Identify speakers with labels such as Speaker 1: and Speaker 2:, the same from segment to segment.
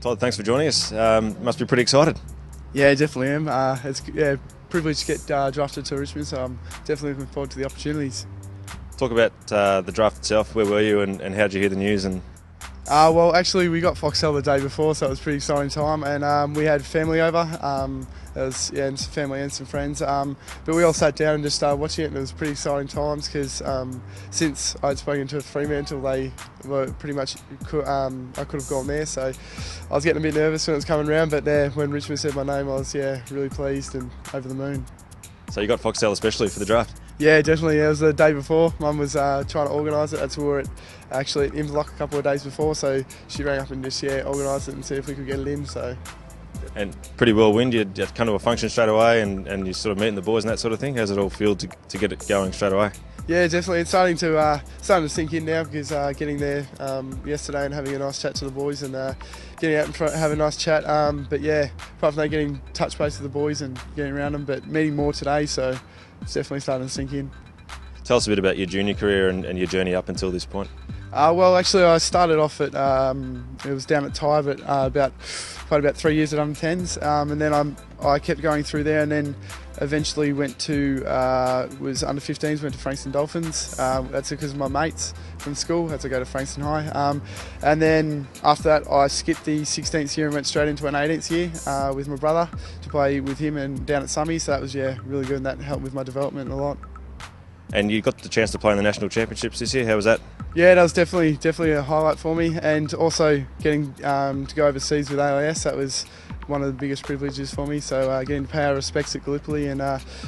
Speaker 1: Todd, thanks for joining us. Must be pretty excited.
Speaker 2: Yeah, definitely am. It's a privilege to get drafted to Richmond, so I'm definitely looking forward to the opportunities.
Speaker 1: Talk about the draft itself. Where were you and how did you hear the news?
Speaker 2: Well, actually, we got Foxtel the day before, so it was a pretty exciting time, and we had family over. It was and some family and some friends, but we all sat down and just started watching it, and it was pretty exciting times because since I'd spoken to Fremantle, they were pretty much I could have gone there, so I was getting a bit nervous when it was coming around, but when Richmond said my name, I was really pleased and over the moon.
Speaker 1: So you got Foxtel especially for the draft?
Speaker 2: Yeah, definitely. It was the day before. Mum was trying to organise it. That's where we were actually at Inverloch a couple of days before, so she rang up and just organised it and see if we could get it in. So.
Speaker 1: And pretty well wind. You'd come to a function straight away and you sort of meeting the boys and that sort of thing. How's it all feel to get it going straight away?
Speaker 2: Yeah, definitely. It's starting to sink in now because getting there yesterday and having a nice chat to the boys and getting out in front, have a nice chat. But yeah, apart from that, getting touch base with the boys and getting around them, but meeting more today, so it's definitely starting to sink in.
Speaker 1: Tell us a bit about your junior career and your journey up until this point.
Speaker 2: Well, actually, I started off at it was down at Ty, but played about 3 years at under 10s, and then I kept going through there, and then eventually went to was under 15s, went to Frankston Dolphins. That's because of my mates from school. Had to go to Frankston High, and then after that, I skipped the 16th year and went straight into an 18th year with my brother to play with him and down at Summy. So that was really good, and that helped with my development a lot.
Speaker 1: And you got the chance to play in the national championships this year. How was that?
Speaker 2: Yeah, that was definitely a highlight for me, and also getting to go overseas with AIS. That was one of the biggest privileges for me. So getting to pay our respects at Gallipoli, and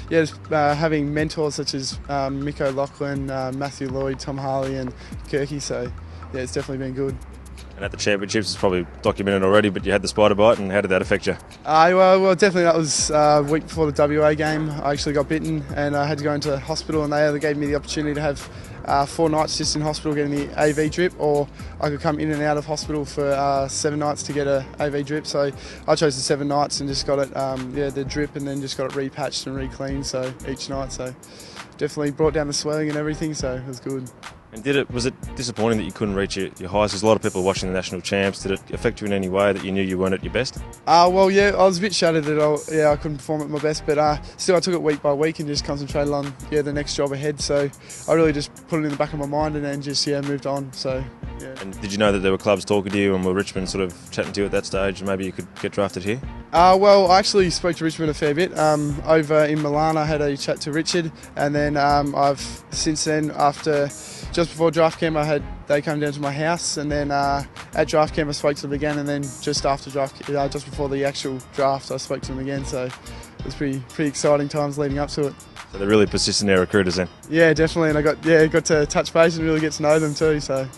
Speaker 2: just having mentors such as Mick O'Loughlin, Matthew Lloyd, Tom Harley, and Kirky. So yeah, it's definitely been good.
Speaker 1: And at the championships, it's probably documented already, but you had the spider bite, and how did that affect you?
Speaker 2: Well, definitely that was a week before the WA game. I actually got bitten and I had to go into hospital, and they gave me the opportunity to have 4 nights just in hospital getting the AV drip, or I could come in and out of hospital for 7 nights to get a AV drip. So I chose the 7 nights and just got it, the drip, and then just got it repatched and re-cleaned so each night. So definitely brought down the swelling and everything, so it was good.
Speaker 1: And was it disappointing that you couldn't reach your highs? There's a lot of people watching the national champs. Did it affect you in any way that you knew you weren't at your best?
Speaker 2: Well, yeah, I was a bit shattered that I couldn't perform at my best, but still I took it week by week and just concentrated on the next job ahead. So I really just put it in the back of my mind and then just moved on. So yeah. And
Speaker 1: did you know that there were clubs talking to you, and were Richmond sort of chatting to you at that stage, and maybe you could get drafted here?
Speaker 2: Well, I actually spoke to Richmond a fair bit. Over in Milan, I had a chat to Richard, and then I've since then, after just before draft camp, they came down to my house, and then at draft camp I spoke to them again, and then just after draft, just before the actual draft, I spoke to them again. So it was pretty exciting times leading up to it.
Speaker 1: So they're really persistent, their recruiters then.
Speaker 2: Yeah, definitely, and I got to touch base and really get to know them too. So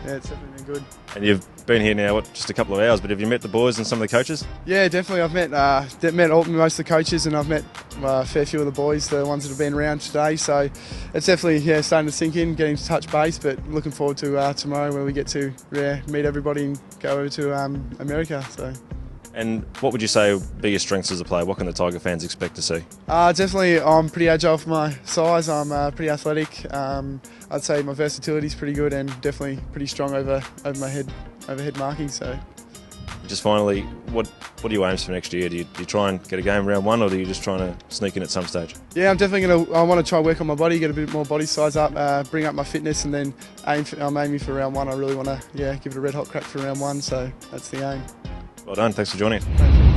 Speaker 2: yeah, it's definitely been good.
Speaker 1: And you've been here now, just a couple of hours, but have you met the boys and some of the coaches?
Speaker 2: Yeah, definitely. I've met most of the coaches, and I've met a fair few of the boys, the ones that have been around today. So it's definitely starting to sink in, getting to touch base, but looking forward to tomorrow where we get to meet everybody and go over to America. So.
Speaker 1: And what would you say be your strengths as a player? What can the Tiger fans expect to see?
Speaker 2: Definitely, I'm pretty agile for my size. I'm pretty athletic. I'd say my versatility is pretty good, and definitely pretty strong over my overhead marking. So,
Speaker 1: just finally, what are your aims for next year? Do you try and get a game round 1, or are you just trying to sneak in at some stage?
Speaker 2: Yeah, I'm definitely I want to try work on my body, get a bit more body size up, bring up my fitness, and then I'm aiming for round 1. I really want to give it a red hot crack for round 1. So that's the aim.
Speaker 1: Well done. Thanks for joining us.
Speaker 2: Thank you.